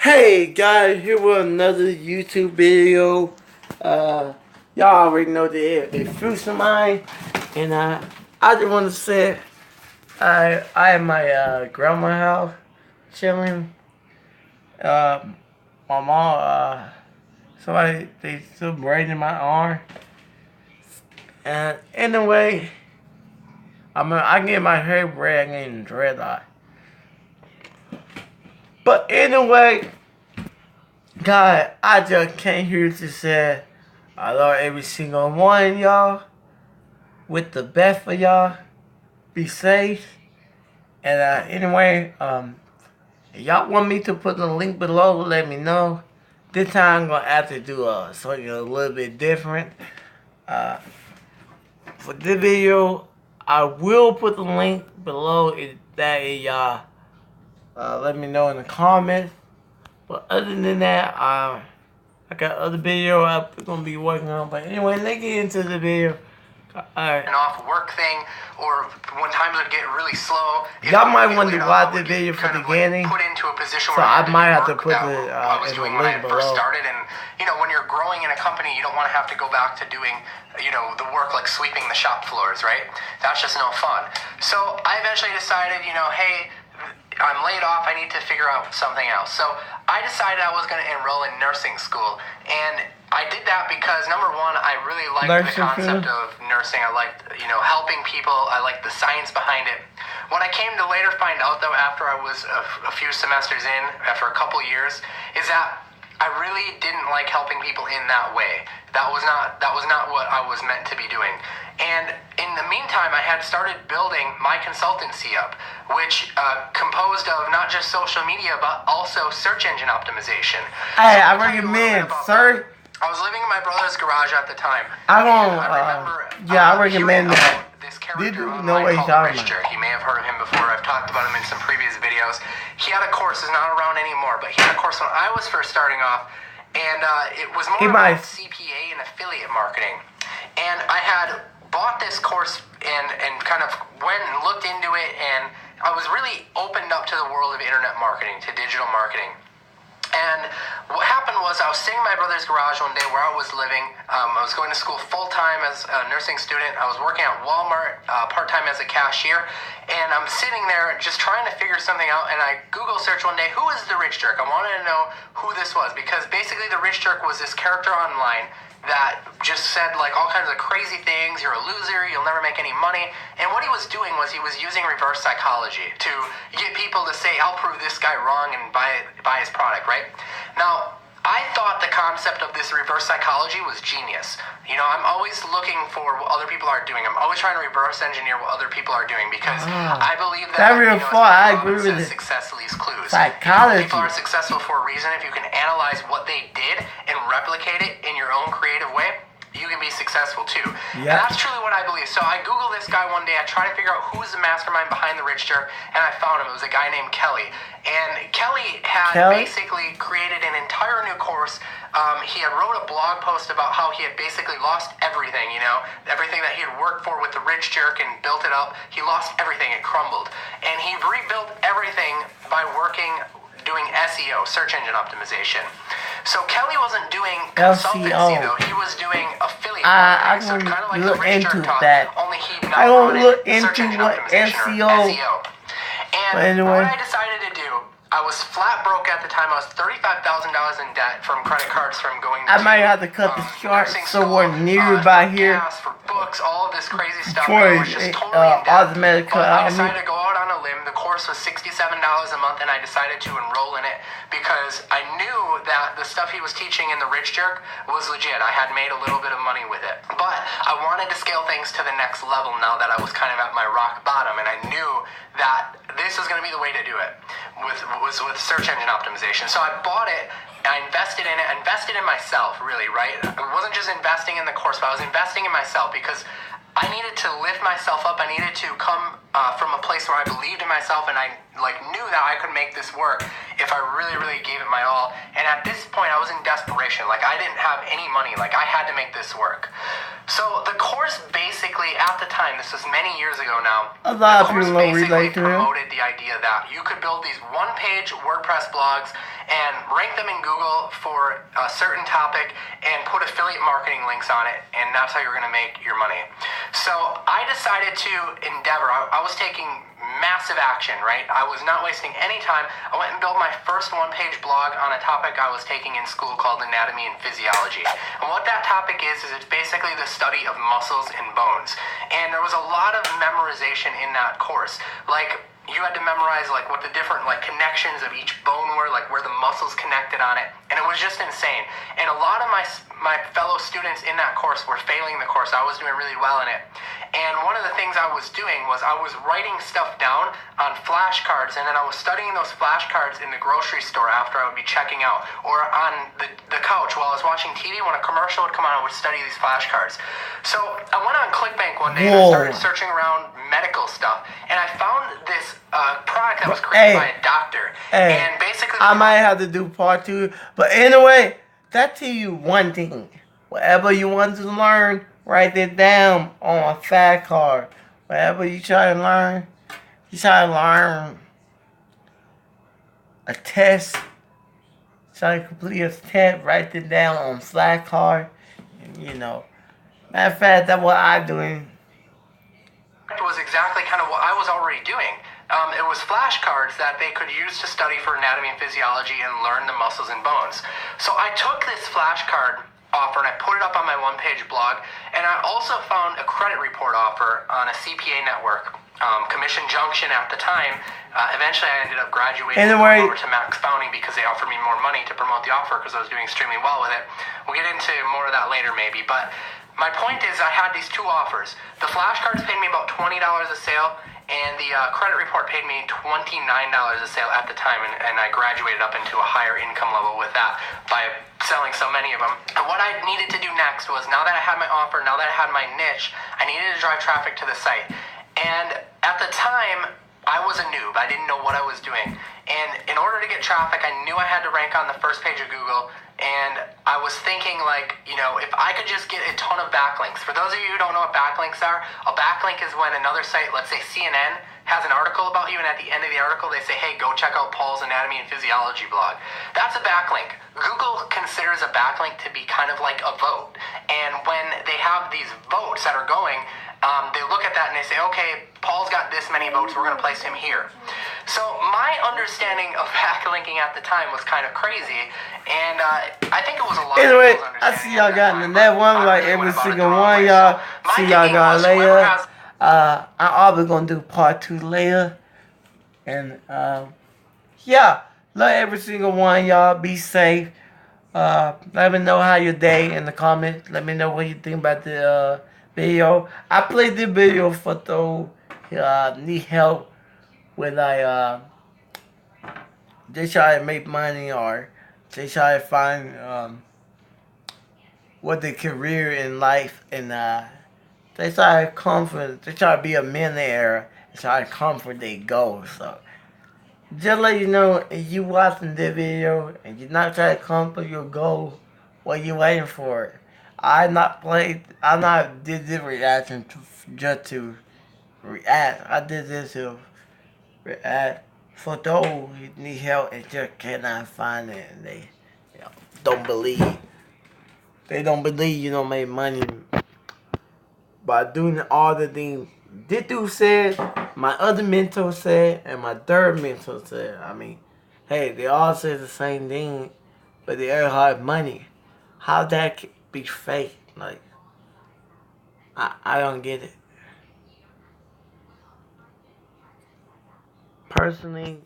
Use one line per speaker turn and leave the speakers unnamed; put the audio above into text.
Hey guys, here with another YouTube video. Y'all already know the fruits of mine, and I just want to say I at my grandma's house chilling. My mom somebody they still braiding my arm, and anyway, I get my hair braided, I get dreadlock. But anyway. God, I just came here to say I love every single one of y'all. With the best for y'all. Be safe. And anyway, if y'all want me to put the link below, let me know. This time I'm gonna have to do something a little bit different. For this video, I will put the link below if y'all let me know in the comments. But other than that, I got other video I'm gonna be working on. But anyway, let's get into the video. Alright.
An off work thing, or when times would get really slow.
Y'all might want to watch the video from the beginning.
Put into a position
so
where
I might have to put
the
link below.
First started, and when you're growing in a company, you don't want to have to go back to doing the work like sweeping the shop floors, right? That's just no fun. So I eventually decided, hey, I'm laid off, I need to figure out something else. So I decided I was going to enroll in nursing school. And I did that because, number one, I really liked the concept of nursing. I liked, helping people. I liked the science behind it. What I came to later find out, though, after I was a few semesters in, after a couple years, is that I really didn't like helping people in that way. That was not what I was meant to be doing. And in the meantime, I had started building my consultancy up, which composed of not just social media, but also search engine optimization.
Hey, I recommend, sir.
I was living in my brother's garage at the time.
I recommend that.
This character online called Rich Jerk. You may have heard of him before. I've talked about him in some previous videos. He had a course, he's not around anymore, but he had a course when I was first starting off, and it was more about CPA and affiliate marketing. And I had bought this course and kind of went and looked into it, and I was really opened up to the world of internet marketing, to digital marketing. And what happened was I was sitting in my brother's garage one day where I was living. I was going to school full-time as a nursing student. I was working at Walmart part-time as a cashier. And I'm sitting there just trying to figure something out. And I Google search one day, who is the Rich Jerk? I wanted to know who this was. Because basically the Rich Jerk was this character online that just said like all kinds of crazy things. You're a loser, you'll never make any money. And what he was doing was he was using reverse psychology to get people to say, I'll prove this guy wrong and buy his product, right? Now, I thought the concept of this reverse psychology was genius. I'm always looking for what other people are doing. I'm always trying to reverse engineer what other people are doing because I believe that
I agree with it.
Success leaves clues.
Psychology.
People are successful for a reason. If you can analyze what they did and replicate it in your own creative way, you can be successful too. Yep. And that's truly what I believe. So I Googled this guy one day. I tried to figure out who's the mastermind behind the Rich Jerk, and I found him. It was a guy named Kelly. And Kelly had basically created an entire new course. He had wrote a blog post about how he had basically lost everything, everything that he had worked for with the Rich Jerk and built it up. He lost everything. It crumbled. And he rebuilt everything by doing SEO, search engine optimization. So Kelly wasn't doing consultancy though. He was doing affiliate marketing. So kind of like the Rich Jerk taught, only he now wanted search engine optimization or SEO. And what I decided to do, I was flat broke at the time. I was $35,000 in debt from credit cards from going to
I might have to cut this short somewhere nearby here.
For books, all of this crazy stuff.
I
was just totally in debt.
Automatic cut
I decided to go out on a limb. The course was $67 a month, and I decided to enroll in it because I knew that the stuff he was teaching in the Rich Jerk was legit. I had made a little bit of money with it. But I wanted to scale things to the next level now that I was kind of at my rock bottom, and I knew that this was going to be the way to do it with search engine optimization. So I bought it. I invested in it. I invested in myself, really, right? I wasn't just investing in the course, but I was investing in myself because I needed to lift myself up. I needed to come from a place where I believed in myself and I knew that I could make this work if I really, really gave it my all. And at this point, I was in desperation. I didn't have any money. I had to make this work. So the course basically, at the time, this was many years ago now,
a lot of people relate to it.
Promoted the idea that you could build these one-page WordPress blogs and rank them in Google for a certain topic and put affiliate marketing links on it, and that's how you're going to make your money. So I decided to endeavor. I was taking massive action, right? I was not wasting any time. I went and built my first one-page blog on a topic I was taking in school called anatomy and physiology. And what that topic is it's basically the study of muscles and bones. And there was a lot of memorization in that course. You had to memorize what the different connections of each bone were, where the muscles connected on it, and it was just insane. And a lot of my fellow students in that course were failing the course. I was doing really well in it. And one of the things I was doing was I was writing stuff down on flashcards, and then I was studying those flashcards in the grocery store after I would be checking out, or on the couch while I was watching TV. When a commercial would come on, I would study these flashcards. So I went on ClickBank one day and I started searching around medical stuff, and I found this product that was created by a doctor. And basically,
I might have to do part 2, but anyway, that tell you one thing. Whatever you want to learn, write it down on a fact card. Whatever you try to learn, a test, try to complete a test, write it down on flat card. And, matter of fact, that's what I'm doing.
It was exactly kind of what I was already doing. It was flashcards that they could use to study for anatomy and physiology and learn the muscles and bones. So I took this flashcard offer and I put it up on my one-page blog, and I also found a credit report offer on a CPA network, Commission Junction at the time. Eventually I ended up graduating over to Max Founding because they offered me more money to promote the offer because I was doing extremely well with it. We'll get into more of that later maybe, but my point is I had these 2 offers. The flashcards paid me about $20 a sale, and the credit report paid me $29 a sale at the time, and I graduated up into a higher income level with that by selling so many of them. And what I needed to do next was, now that I had my offer, now that I had my niche, I needed to drive traffic to the site. And at the time, I was a noob. I didn't know what I was doing. And in order to get traffic, I knew I had to rank on the first page of Google. And I was thinking, if I could just get a ton of backlinks. For those of you who don't know what backlinks are, a backlink is when another site, let's say CNN, has an article about you, and at the end of the article they say, hey, go check out Paul's Anatomy and Physiology blog. That's a backlink. Google considers a backlink to be kind of like a vote. And when they have these votes that are going, they look at that and they say, okay, Paul's got this many votes, we're going to place him here. So my understanding of backlinking at the time was kind of crazy, and I think it was a lot of
people's
understanding.
I see y'all got in that one, every single one, y'all. See y'all got later. I'm probably going to do part 2 later. And, love every single one, y'all. Be safe. Let me know how your day in the comments. Let me know what you think about the video. I played the video for those need help with they try to make money, or they try to find what their career in life, and they try to be a millionaire and try to comfort their goals. So just let you know, if you watching this video and you're not trying to comfort your goal, what you waiting for? I not did this reaction just to react. I did this to react for those who need help and just cannot find it, and they don't believe. They don't believe you don't make money by doing all the things this dude said, my other mentor said, and my third mentor said. I mean, hey, they all say the same thing, but they earn hard money. How that be fake? I don't get it. Personally,